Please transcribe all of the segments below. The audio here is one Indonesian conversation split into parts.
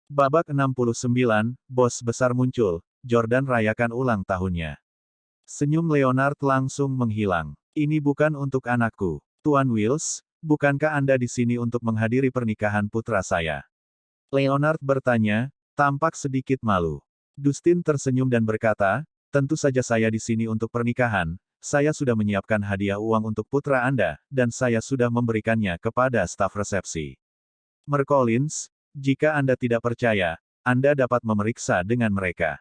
Babak 69, bos besar muncul, Jordan rayakan ulang tahunnya. Senyum Leonard langsung menghilang. Ini bukan untuk anakku. Tuan Wills, bukankah Anda di sini untuk menghadiri pernikahan putra saya? Leonard bertanya, tampak sedikit malu. Dustin tersenyum dan berkata, tentu saja saya di sini untuk pernikahan. Saya sudah menyiapkan hadiah uang untuk putra Anda, dan saya sudah memberikannya kepada staf resepsi. Collins, jika Anda tidak percaya, Anda dapat memeriksa dengan mereka.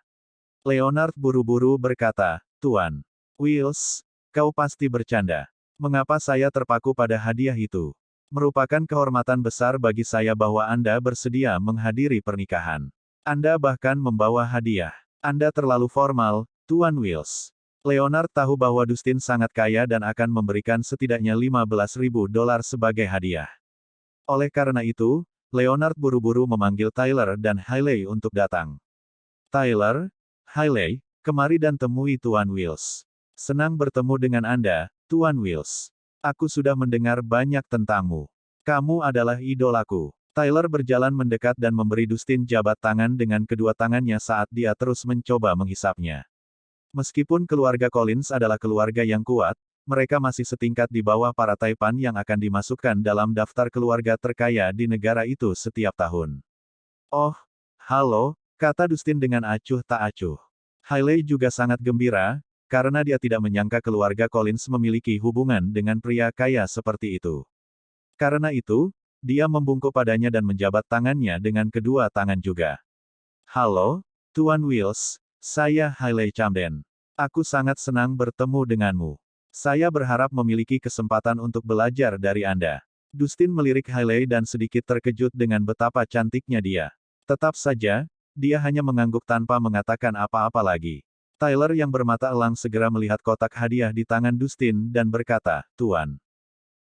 Leonard buru-buru berkata, Tuan Wills, kau pasti bercanda. Mengapa saya terpaku pada hadiah itu? Merupakan kehormatan besar bagi saya bahwa Anda bersedia menghadiri pernikahan. Anda bahkan membawa hadiah. Anda terlalu formal, Tuan Wills. Leonard tahu bahwa Dustin sangat kaya dan akan memberikan setidaknya $15.000 sebagai hadiah. Oleh karena itu, Leonard buru-buru memanggil Tyler dan Hailey untuk datang. Tyler, Hailey, kemari dan temui Tuan Wills. Senang bertemu dengan Anda, Tuan Wills. Aku sudah mendengar banyak tentangmu. Kamu adalah idolaku. Tyler berjalan mendekat dan memberi Dustin jabat tangan dengan kedua tangannya saat dia terus mencoba menghisapnya. Meskipun keluarga Collins adalah keluarga yang kuat, mereka masih setingkat di bawah para taipan yang akan dimasukkan dalam daftar keluarga terkaya di negara itu setiap tahun. Oh, halo, kata Dustin dengan acuh tak acuh. Hailey juga sangat gembira, karena dia tidak menyangka keluarga Collins memiliki hubungan dengan pria kaya seperti itu. Karena itu, dia membungkuk padanya dan menjabat tangannya dengan kedua tangan juga. Halo, Tuan Wills, saya Hailey Camden. Aku sangat senang bertemu denganmu. Saya berharap memiliki kesempatan untuk belajar dari Anda. Dustin melirik Hailey dan sedikit terkejut dengan betapa cantiknya dia. Tetap saja, dia hanya mengangguk tanpa mengatakan apa-apa lagi. Tyler yang bermata elang segera melihat kotak hadiah di tangan Dustin dan berkata, Tuan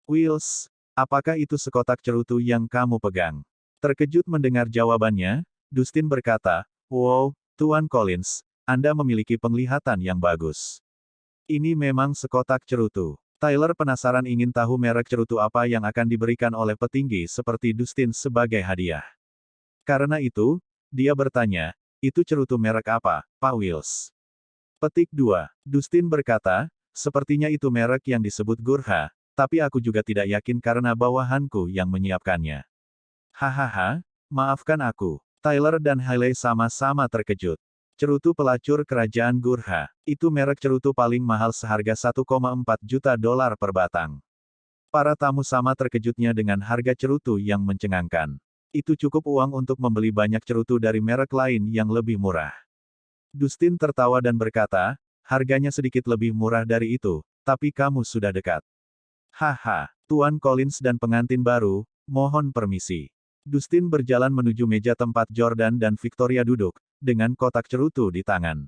Wills, apakah itu sekotak cerutu yang kamu pegang? Terkejut mendengar jawabannya, Dustin berkata, wow, Tuan Collins, Anda memiliki penglihatan yang bagus. Ini memang sekotak cerutu. Tyler penasaran ingin tahu merek cerutu apa yang akan diberikan oleh petinggi seperti Dustin sebagai hadiah. Karena itu, dia bertanya, itu cerutu merek apa, Pak Wills? Petik 2. Dustin berkata, sepertinya itu merek yang disebut Gurkha, tapi aku juga tidak yakin karena bawahanku yang menyiapkannya. Hahaha, maafkan aku. Tyler dan Hailey sama-sama terkejut. Cerutu pelacur kerajaan Gurkha. Itu merek cerutu paling mahal seharga $1,4 juta per batang. Para tamu sama terkejutnya dengan harga cerutu yang mencengangkan. Itu cukup uang untuk membeli banyak cerutu dari merek lain yang lebih murah. Dustin tertawa dan berkata, harganya sedikit lebih murah dari itu, tapi kamu sudah dekat. Haha, Tuan Collins dan pengantin baru, mohon permisi. Dustin berjalan menuju meja tempat Jordan dan Victoria duduk, dengan kotak cerutu di tangan.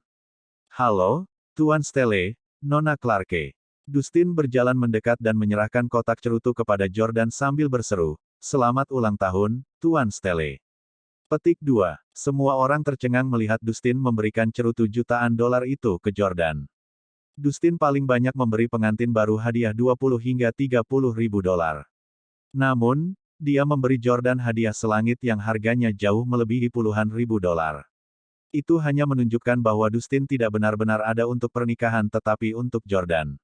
Halo, Tuan Stelle, Nona Clarke. Dustin berjalan mendekat dan menyerahkan kotak cerutu kepada Jordan sambil berseru, selamat ulang tahun, Tuan Stelle. Petik 2. Semua orang tercengang melihat Dustin memberikan cerutu jutaan dolar itu ke Jordan. Dustin paling banyak memberi pengantin baru hadiah 20 hingga 30 ribu dolar. Namun, dia memberi Jordan hadiah selangit yang harganya jauh melebihi puluhan ribu dolar. Itu hanya menunjukkan bahwa Dustin tidak benar-benar ada untuk pernikahan tetapi untuk Jordan.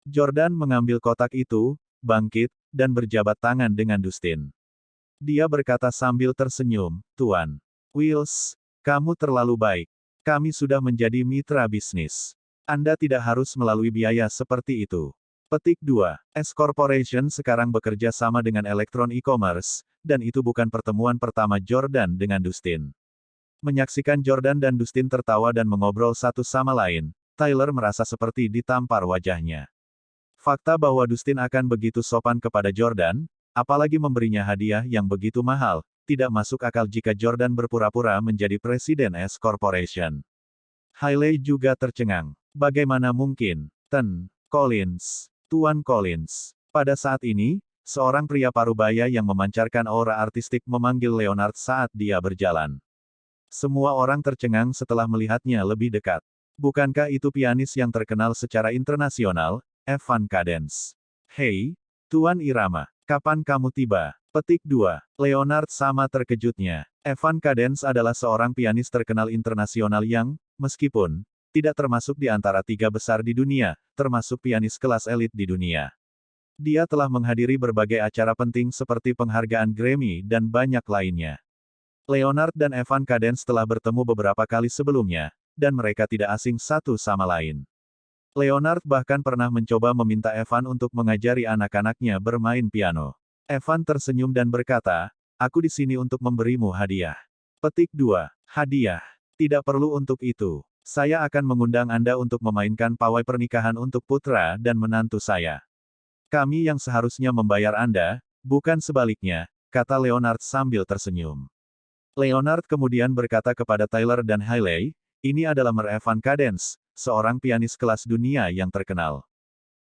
Jordan mengambil kotak itu, bangkit, dan berjabat tangan dengan Dustin. Dia berkata sambil tersenyum, Tuan Wills, kamu terlalu baik. Kami sudah menjadi mitra bisnis. Anda tidak harus melalui biaya seperti itu. Petik 2. S Corporation sekarang bekerja sama dengan Electron E-Commerce, dan itu bukan pertemuan pertama Jordan dengan Dustin. Menyaksikan Jordan dan Dustin tertawa dan mengobrol satu sama lain, Tyler merasa seperti ditampar wajahnya. Fakta bahwa Dustin akan begitu sopan kepada Jordan, apalagi memberinya hadiah yang begitu mahal, tidak masuk akal jika Jordan berpura-pura menjadi presiden S Corporation. Hailey juga tercengang. Bagaimana mungkin? Collins. Tuan Collins. Pada saat ini, seorang pria parubaya yang memancarkan aura artistik memanggil Leonard saat dia berjalan. Semua orang tercengang setelah melihatnya lebih dekat. Bukankah itu pianis yang terkenal secara internasional, Evan Cadence? Hei, Tuan Irama, kapan kamu tiba? Petik 2. Leonard sama terkejutnya. Evan Cadence adalah seorang pianis terkenal internasional yang, meskipun tidak termasuk di antara 3 besar di dunia, termasuk pianis kelas elit di dunia. Dia telah menghadiri berbagai acara penting seperti penghargaan Grammy dan banyak lainnya. Leonard dan Evan Cadence telah bertemu beberapa kali sebelumnya, dan mereka tidak asing satu sama lain. Leonard bahkan pernah mencoba meminta Evan untuk mengajari anak-anaknya bermain piano. Evan tersenyum dan berkata, "Aku di sini untuk memberimu hadiah." Petik 2. Hadiah. Tidak perlu untuk itu. Saya akan mengundang Anda untuk memainkan pawai pernikahan untuk putra dan menantu saya. Kami yang seharusnya membayar Anda, bukan sebaliknya, kata Leonard sambil tersenyum. Leonard kemudian berkata kepada Tyler dan Hailey, "Ini adalah Evan Cadence, seorang pianis kelas dunia yang terkenal.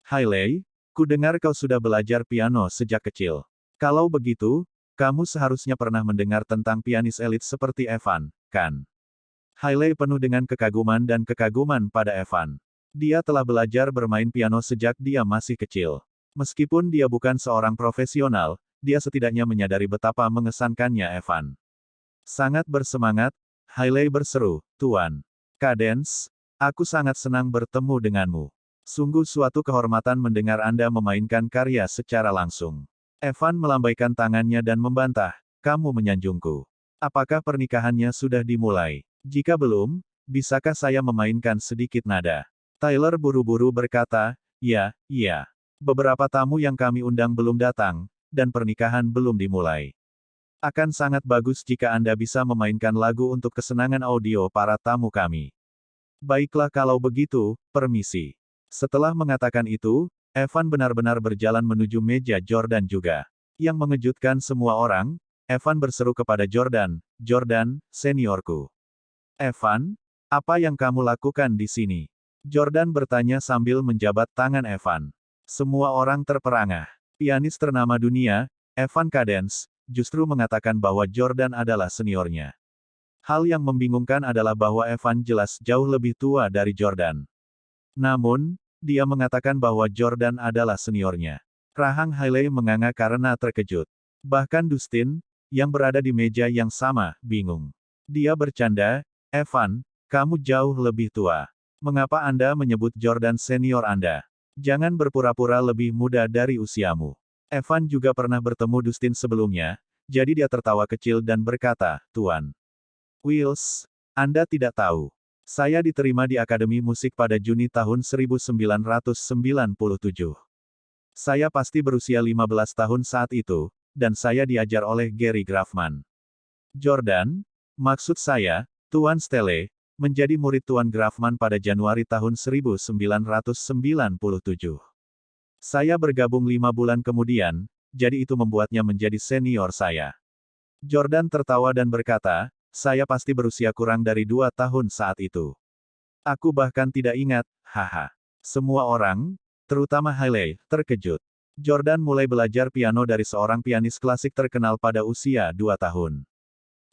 Hailey, ku dengar kau sudah belajar piano sejak kecil. Kalau begitu, kamu seharusnya pernah mendengar tentang pianis elit seperti Evan, kan?" Hailey penuh dengan kekaguman dan kekaguman pada Evan. Dia telah belajar bermain piano sejak dia masih kecil. Meskipun dia bukan seorang profesional, dia setidaknya menyadari betapa mengesankannya Evan. Sangat bersemangat, Hailey berseru, "Tuan Cadence, aku sangat senang bertemu denganmu. Sungguh suatu kehormatan mendengar Anda memainkan karya secara langsung." Evan melambaikan tangannya dan membantah, "Kamu menyanjungku. Apakah pernikahannya sudah dimulai? Jika belum, bisakah saya memainkan sedikit nada?" Tyler buru-buru berkata, "Ya, iya. Beberapa tamu yang kami undang belum datang, dan pernikahan belum dimulai. Akan sangat bagus jika Anda bisa memainkan lagu untuk kesenangan audio para tamu kami." "Baiklah kalau begitu, permisi." Setelah mengatakan itu, Evan benar-benar berjalan menuju meja Jordan juga. Yang mengejutkan semua orang, Evan berseru kepada Jordan, "Jordan, seniorku." "Evan, apa yang kamu lakukan di sini?" Jordan bertanya sambil menjabat tangan Evan. Semua orang terperangah. Pianis ternama dunia, Evan Cadence, justru mengatakan bahwa Jordan adalah seniornya. Hal yang membingungkan adalah bahwa Evan jelas jauh lebih tua dari Jordan. Namun, dia mengatakan bahwa Jordan adalah seniornya. Rahang Hailey menganga karena terkejut. Bahkan Dustin, yang berada di meja yang sama, bingung. Dia bercanda, "Evan, kamu jauh lebih tua. Mengapa Anda menyebut Jordan senior Anda? Jangan berpura-pura lebih muda dari usiamu." Evan juga pernah bertemu Dustin sebelumnya, jadi dia tertawa kecil dan berkata, "Tuan Wills, Anda tidak tahu. Saya diterima di Akademi Musik pada Juni tahun 1997. Saya pasti berusia 15 tahun saat itu, dan saya diajar oleh Gary Graffman. Jordan, maksud saya, Tuan Stelle, menjadi murid Tuan Graffman pada Januari tahun 1997. Saya bergabung 5 bulan kemudian, jadi itu membuatnya menjadi senior saya." Jordan tertawa dan berkata, "Saya pasti berusia kurang dari 2 tahun saat itu. Aku bahkan tidak ingat, haha." Semua orang, terutama Hailey, terkejut. Jordan mulai belajar piano dari seorang pianis klasik terkenal pada usia 2 tahun.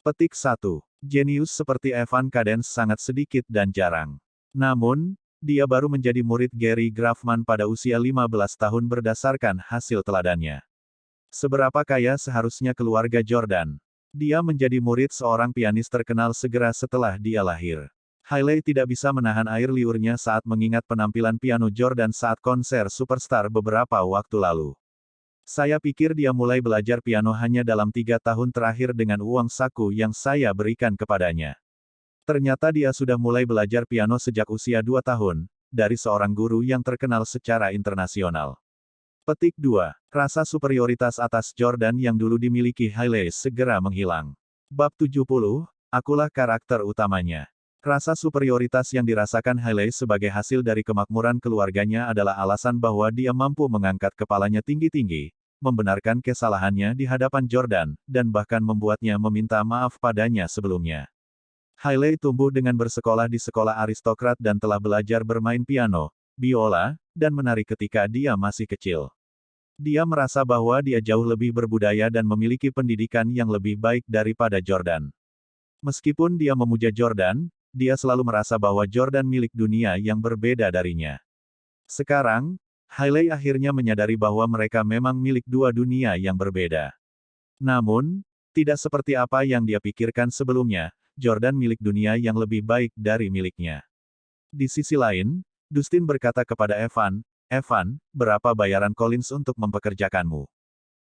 Petik 1. Jenius seperti Evan Cadence sangat sedikit dan jarang. Namun, dia baru menjadi murid Gary Graffman pada usia 15 tahun berdasarkan hasil teladannya. Seberapa kaya seharusnya keluarga Jordan? Dia menjadi murid seorang pianis terkenal segera setelah dia lahir. Hailey tidak bisa menahan air liurnya saat mengingat penampilan piano Jordan saat konser Superstar beberapa waktu lalu. "Saya pikir dia mulai belajar piano hanya dalam 3 tahun terakhir dengan uang saku yang saya berikan kepadanya. Ternyata dia sudah mulai belajar piano sejak usia 2 tahun, dari seorang guru yang terkenal secara internasional." Petik 2. Rasa superioritas atas Jordan yang dulu dimiliki Hailey segera menghilang. Bab 70, akulah karakter utamanya. Rasa superioritas yang dirasakan Hailey sebagai hasil dari kemakmuran keluarganya adalah alasan bahwa dia mampu mengangkat kepalanya tinggi-tinggi, membenarkan kesalahannya di hadapan Jordan, dan bahkan membuatnya meminta maaf padanya sebelumnya. Hailey tumbuh dengan bersekolah di sekolah aristokrat dan telah belajar bermain piano, biola, dan menari ketika dia masih kecil. Dia merasa bahwa dia jauh lebih berbudaya dan memiliki pendidikan yang lebih baik daripada Jordan. Meskipun dia memuja Jordan, dia selalu merasa bahwa Jordan milik dunia yang berbeda darinya. Sekarang, Hailey akhirnya menyadari bahwa mereka memang milik dua dunia yang berbeda. Namun, tidak seperti apa yang dia pikirkan sebelumnya, Jordan milik dunia yang lebih baik dari miliknya. Di sisi lain, Dustin berkata kepada Evan, "Evan, berapa bayaran Collins untuk mempekerjakanmu?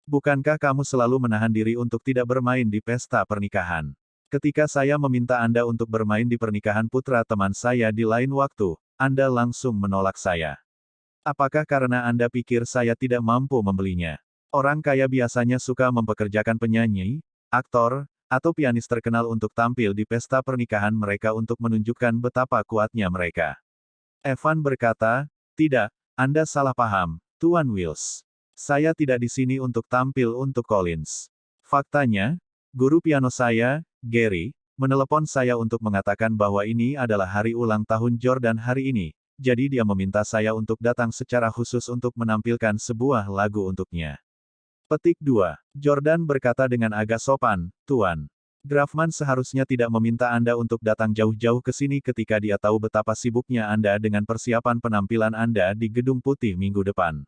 Bukankah kamu selalu menahan diri untuk tidak bermain di pesta pernikahan? Ketika saya meminta Anda untuk bermain di pernikahan putra teman saya di lain waktu, Anda langsung menolak saya. Apakah karena Anda pikir saya tidak mampu membelinya? Orang kaya biasanya suka mempekerjakan penyanyi, aktor, atau pianis terkenal untuk tampil di pesta pernikahan mereka untuk menunjukkan betapa kuatnya mereka." Evan berkata, "Tidak, Anda salah paham, Tuan Wills. Saya tidak di sini untuk tampil untuk Collins. Faktanya, guru piano saya, Gary, menelepon saya untuk mengatakan bahwa ini adalah hari ulang tahun Jordan hari ini, jadi dia meminta saya untuk datang secara khusus untuk menampilkan sebuah lagu untuknya." Petik 2. Jordan berkata dengan agak sopan, "Tuan Grafman seharusnya tidak meminta Anda untuk datang jauh-jauh ke sini ketika dia tahu betapa sibuknya Anda dengan persiapan penampilan Anda di Gedung Putih minggu depan."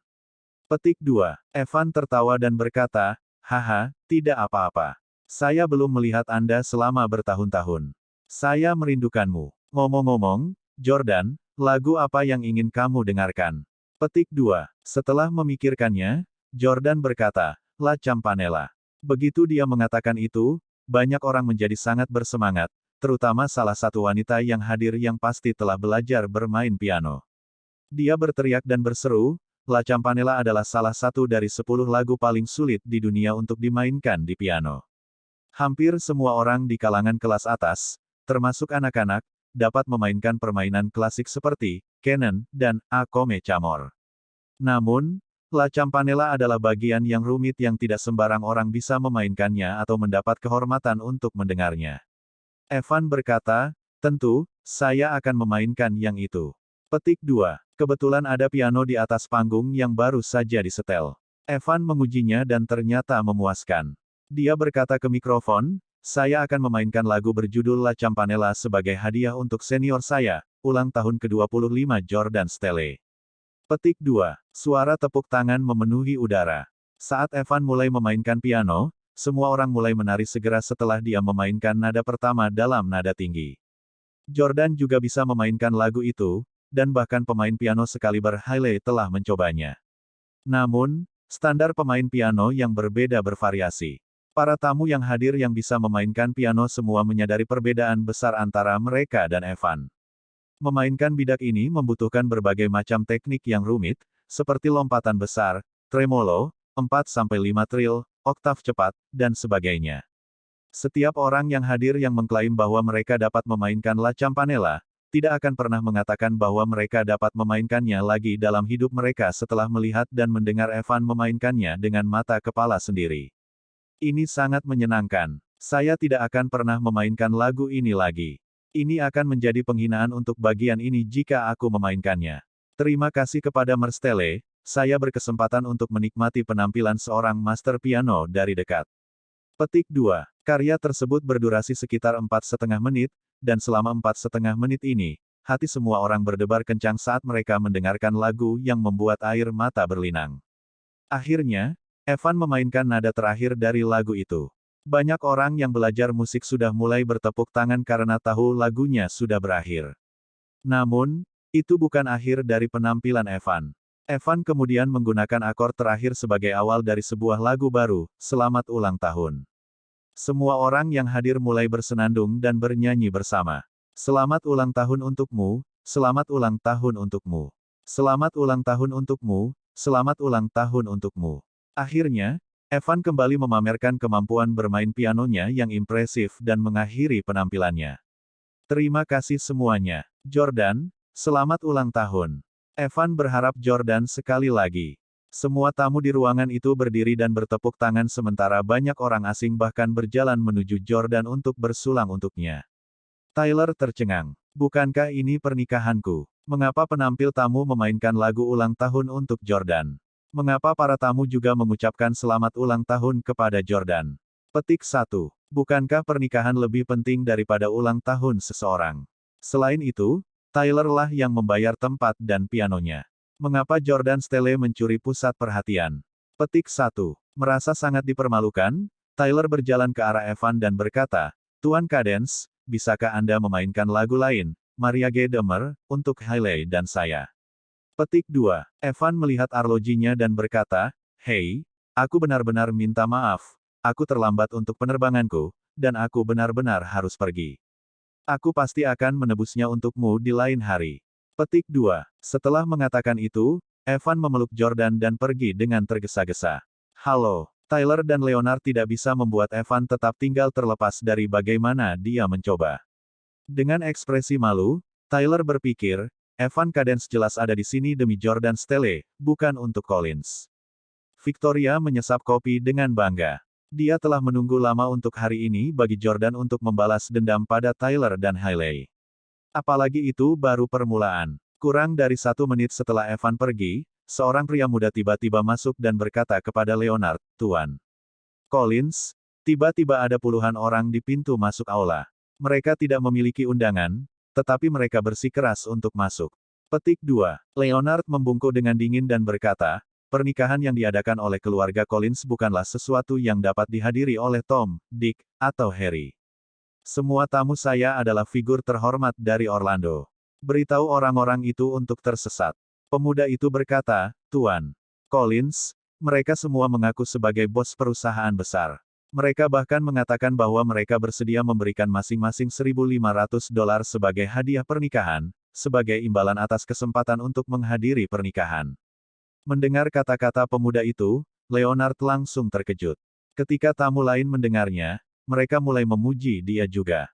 Petik 2. Evan tertawa dan berkata, "Haha, tidak apa-apa. Saya belum melihat Anda selama bertahun-tahun. Saya merindukanmu. Ngomong-ngomong, Jordan, lagu apa yang ingin kamu dengarkan?" Petik 2. Setelah memikirkannya, Jordan berkata, "La Campanella." Begitu dia mengatakan itu, banyak orang menjadi sangat bersemangat, terutama salah satu wanita yang hadir yang pasti telah belajar bermain piano. Dia berteriak dan berseru, "La Campanella adalah salah satu dari 10 lagu paling sulit di dunia untuk dimainkan di piano." Hampir semua orang di kalangan kelas atas, termasuk anak-anak, dapat memainkan permainan klasik seperti Canon dan A Come Chamor. Namun, La Campanella adalah bagian yang rumit yang tidak sembarang orang bisa memainkannya atau mendapat kehormatan untuk mendengarnya. Evan berkata, "Tentu, saya akan memainkan yang itu." Petik 2. Kebetulan ada piano di atas panggung yang baru saja disetel. Evan mengujinya dan ternyata memuaskan. Dia berkata ke mikrofon, "Saya akan memainkan lagu berjudul La Campanella sebagai hadiah untuk senior saya, ulang tahun ke-25 Jordan Stelle." Petik 2. Suara tepuk tangan memenuhi udara. Saat Evan mulai memainkan piano, semua orang mulai menari segera setelah dia memainkan nada pertama dalam nada tinggi. Jordan juga bisa memainkan lagu itu, dan bahkan pemain piano sekaliber Hailey telah mencobanya. Namun, standar pemain piano yang berbeda bervariasi. Para tamu yang hadir yang bisa memainkan piano semua menyadari perbedaan besar antara mereka dan Evan. Memainkan bidak ini membutuhkan berbagai macam teknik yang rumit, seperti lompatan besar, tremolo, 4-5 tril, oktav cepat, dan sebagainya. Setiap orang yang hadir yang mengklaim bahwa mereka dapat memainkan La Campanella, tidak akan pernah mengatakan bahwa mereka dapat memainkannya lagi dalam hidup mereka setelah melihat dan mendengar Evan memainkannya dengan mata kepala sendiri. Ini sangat menyenangkan. Saya tidak akan pernah memainkan lagu ini lagi. Ini akan menjadi penghinaan untuk bagian ini jika aku memainkannya. Terima kasih kepada Merstelle, saya berkesempatan untuk menikmati penampilan seorang master piano dari dekat. Petik 2. Karya tersebut berdurasi sekitar 4,5 menit, dan selama 4,5 menit ini, hati semua orang berdebar kencang saat mereka mendengarkan lagu yang membuat air mata berlinang. Akhirnya, Evan memainkan nada terakhir dari lagu itu. Banyak orang yang belajar musik sudah mulai bertepuk tangan karena tahu lagunya sudah berakhir. Namun, itu bukan akhir dari penampilan Evan. Evan kemudian menggunakan akor terakhir sebagai awal dari sebuah lagu baru, "Selamat Ulang Tahun." Semua orang yang hadir mulai bersenandung dan bernyanyi bersama. "Selamat ulang tahun untukmu, selamat ulang tahun untukmu. Selamat ulang tahun untukmu, selamat ulang tahun untukmu." Akhirnya, Evan kembali memamerkan kemampuan bermain pianonya yang impresif dan mengakhiri penampilannya. "Terima kasih semuanya. Jordan, selamat ulang tahun." Evan berharap Jordan sekali lagi. Semua tamu di ruangan itu berdiri dan bertepuk tangan sementara banyak orang asing bahkan berjalan menuju Jordan untuk bersulang untuknya. Tyler tercengang. "Bukankah ini pernikahanku? Mengapa penampil tamu memainkan lagu ulang tahun untuk Jordan? Mengapa para tamu juga mengucapkan selamat ulang tahun kepada Jordan?" Petik 1. Bukankah pernikahan lebih penting daripada ulang tahun seseorang? Selain itu, Tyler lah yang membayar tempat dan pianonya. Mengapa Jordan Stelle mencuri pusat perhatian? Petik 1. Merasa sangat dipermalukan, Tyler berjalan ke arah Evan dan berkata, Tuan Cadence, bisakah Anda memainkan lagu lain, Maria G. Demer, untuk Hailey dan saya? Petik 2. Evan melihat arlojinya dan berkata, Hei, aku benar-benar minta maaf. Aku terlambat untuk penerbanganku, dan aku benar-benar harus pergi. Aku pasti akan menebusnya untukmu di lain hari. Petik 2. Setelah mengatakan itu, Evan memeluk Jordan dan pergi dengan tergesa-gesa. Halo. Tyler dan Leonard tidak bisa membuat Evan tetap tinggal terlepas dari bagaimana dia mencoba. Dengan ekspresi malu, Tyler berpikir, Evan Cadence jelas ada di sini demi Jordan Stelle, bukan untuk Collins. Victoria menyesap kopi dengan bangga. Dia telah menunggu lama untuk hari ini bagi Jordan untuk membalas dendam pada Tyler dan Hailey. Apalagi itu baru permulaan. Kurang dari 1 menit setelah Evan pergi, seorang pria muda tiba-tiba masuk dan berkata kepada Leonard, Tuan Collins, tiba-tiba ada puluhan orang di pintu masuk aula. Mereka tidak memiliki undangan, tetapi mereka bersikeras untuk masuk. Petik 2. Leonard membungkuk dengan dingin dan berkata, pernikahan yang diadakan oleh keluarga Collins bukanlah sesuatu yang dapat dihadiri oleh Tom, Dick, atau Harry. Semua tamu saya adalah figur terhormat dari Orlando. Beritahu orang-orang itu untuk tersesat. Pemuda itu berkata, Tuan Collins, mereka semua mengaku sebagai bos perusahaan besar. Mereka bahkan mengatakan bahwa mereka bersedia memberikan masing-masing $1.500 sebagai hadiah pernikahan, sebagai imbalan atas kesempatan untuk menghadiri pernikahan. Mendengar kata-kata pemuda itu, Leonard langsung terkejut. Ketika tamu lain mendengarnya, mereka mulai memuji dia juga.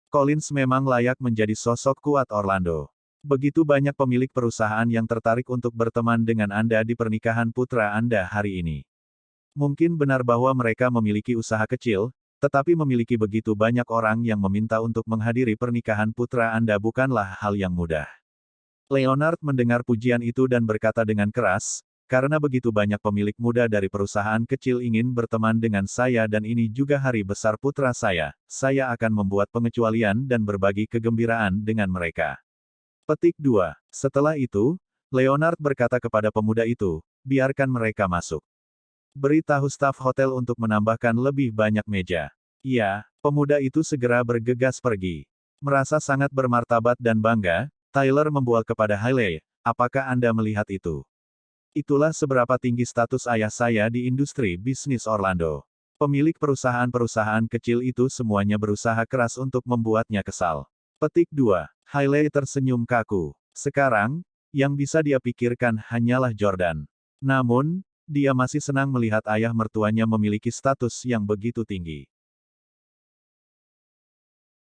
Collins memang layak menjadi sosok kuat Orlando. Begitu banyak pemilik perusahaan yang tertarik untuk berteman dengan Anda di pernikahan putra Anda hari ini. Mungkin benar bahwa mereka memiliki usaha kecil, tetapi memiliki begitu banyak orang yang meminta untuk menghadiri pernikahan putra Anda bukanlah hal yang mudah. Leonard mendengar pujian itu dan berkata dengan keras, karena begitu banyak pemilik muda dari perusahaan kecil ingin berteman dengan saya dan ini juga hari besar putra saya akan membuat pengecualian dan berbagi kegembiraan dengan mereka. Petik 2. Setelah itu, Leonard berkata kepada pemuda itu, biarkan mereka masuk. Beritahu staf hotel untuk menambahkan lebih banyak meja. Ya, pemuda itu segera bergegas pergi. Merasa sangat bermartabat dan bangga, Tyler membual kepada Hailey, apakah Anda melihat itu? Itulah seberapa tinggi status ayah saya di industri bisnis Orlando. Pemilik perusahaan-perusahaan kecil itu semuanya berusaha keras untuk membuatnya kesal. Petik 2. Hailey tersenyum kaku. Sekarang, yang bisa dia pikirkan hanyalah Jordan. Namun, dia masih senang melihat ayah mertuanya memiliki status yang begitu tinggi.